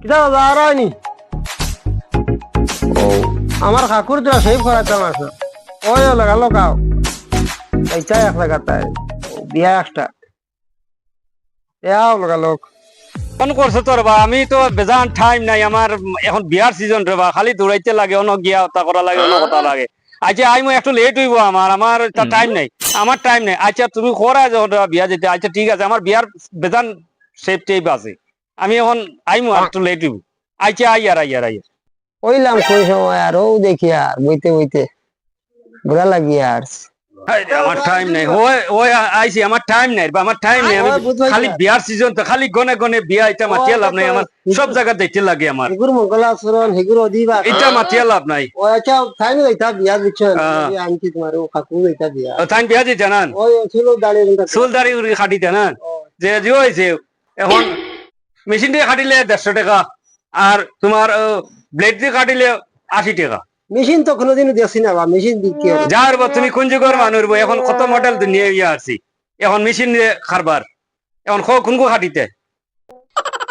কিতা দাঁড়ায়নি ও আমার কাকুর তো সেভ করাতাম আছে ওই লাগালো কাও এইটা এক লাগাতায় বিয়া একটা এও লাগালো ফোন করছো তোর বা আমি তো বেজান টাইম নাই আমার এখন বিয়ার সিজন রে বা খালি দৌড়াইতে লাগে অন্য গিয়া তা করা লাগে অন্য কথা লাগে আচ্ছা আই মই একটু লেট হইব আমার তা টাইম নাই আমার টাইম নাই আচ্ছা তুমি করা যাও বিয়া যেতে আচ্ছা ঠিক আছে আমার বিয়ার বেজান সেফ টেপ আছে আমি এখন আইমু আর একটু লেট হইব আচ্ছা আইয়ার ওইলাম কোন সময় আর ও দেখি আর বইতে বইতে বুড়া লাগি আর আমার টাইম নাই ওই ওই আইছি আমার টাইম নাই বা আমার টাইম নাই আমি খালি বিয়ার সিজন তো খালি গনে গনে বিয়া এটা মাতিয়া লাভ নাই আমার সব জায়গা দেখতে লাগে আমার হেগুর মঙ্গলাচরণ হেগুর অধিবা এটা মাতিয়া লাভ নাই ও আচ্ছা টাইম লাইতা বিয়া দিচ্ছেন আনছি তোমার ও কাকু লাইতা বিয়া টাইম বিয়া দিতে জানান ওই ছিল দাঁড়িয়ে চুলদারি খাটিতে না যে যে হয়েছে এখন মেশিন দিয়ে খাটিলে 150 টাকা আর তোমার ব্লেড দিয়ে কাটিলে 80 টাকা মেশিন তো কোনোদিনও দেখছি না বা মেশিন দিকে যার তুমি কোন যুগের মানুষ এখন কত মডেল নিয়ে ইয়ে আসছি এখন মেশিন দিয়ে খারবার এখন কোন খাটিতে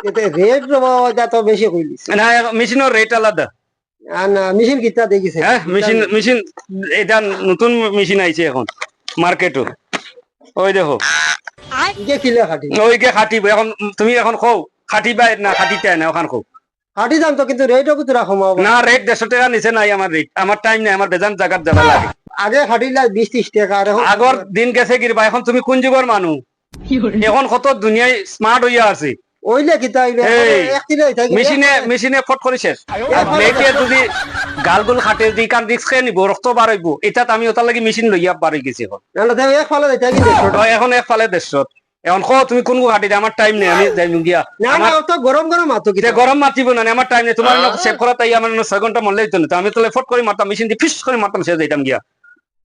এতে রেট বাবা তো বেশি কইলিস না মেশিনের রেট আলাদা না মেশিন কিতা দেখিছে হ্যাঁ মেশিন এটা নতুন মেশিন আইছে এখন মার্কেটও ওই দেখো ইকে কিলে খাটি ওইকে খাটিব এখন তুমি এখন কও খাটিবা না খাটিতে না ওখান কও খাটি দাম তো কিন্তু রেটও কত রাখো না রেট 150 টাকা নিচে নাই আমার রেট আমার টাইম নাই আমার বেজান জায়গার যাবা লাগে আগে খাটিলা 20-30 টাকা আর আগর দিন গেছে কিরবা এখন তুমি কোন যুগের মানুষ এখন কত দুনিয়ায় স্মার্ট হইয়া আছে ওইলে কিতা হইলে এক কিলো মেশিনে ফট করে শেষ ব্লেডে যদি গালগুল খাটে দি কান রিস্ক খেয়ে নিব রক্ত বার হইব এটাত আমি ওটার লাগি মেশিন লইয়া বার হয়ে গেছি এখন না দেখ এক ফালে যাইতা কি এখন এক ফালে 150 এখন তুমি কোন খাটি আমার টাইম নেই আমি যাই গিয়া না না তো গরম গরম মাতো কি গরম মাতিব না আমার টাইম নেই তোমার সেভ করা তাই আমার 6 ঘন্টা মরলেই তো না আমি তাহলে ফট করে মারতাম মেশিন দিয়ে ফিস করে মারতাম সে যাইতাম গিয়া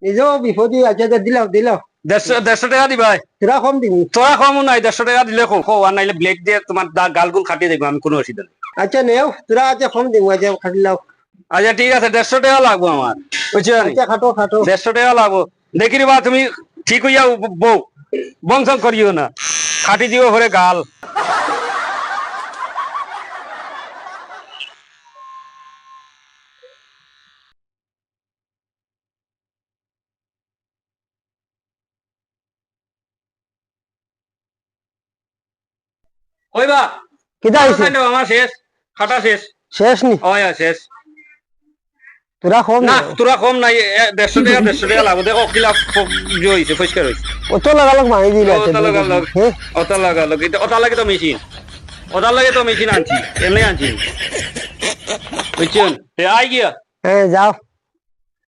নিজেও বিপদী আচ্ছা দিলাও 150 টাকা দিবা তোরা কম দিবি তোরা কমও নাই 150 টাকা দিলে কো আর নাইলে ব্লেড দিয়ে তোমার গালগুল খাটিয়ে দেখবো আমি কোনো অসুবিধা নেই আচ্ছা নেও তোরা আচ্ছা কম দিবি আচ্ছা খাটিলাও আচ্ছা ঠিক আছে 150 টাকা লাগবো আমার বুঝছো আচ্ছা খাটো 150 টাকা লাগবো দেখি বা তুমি ঠিক হইয়া বউ বংশন করিও না খাটি দিও ঘরে গাল কইবা কিতা হইছে আমার শেষ খাটা শেষ শেষ নি ওই শেষ তোরা কম না তোরা কম নাই 150 টাকা লাগবে দেখো কিলা হইছে পরিষ্কার হইছে অত লাগালক মারি দিলে ওটা লাগালো ওটা লাগে তো মেশিন আনছি এমনি আনছি বুঝছেন আই গিয়া হ্যাঁ যাও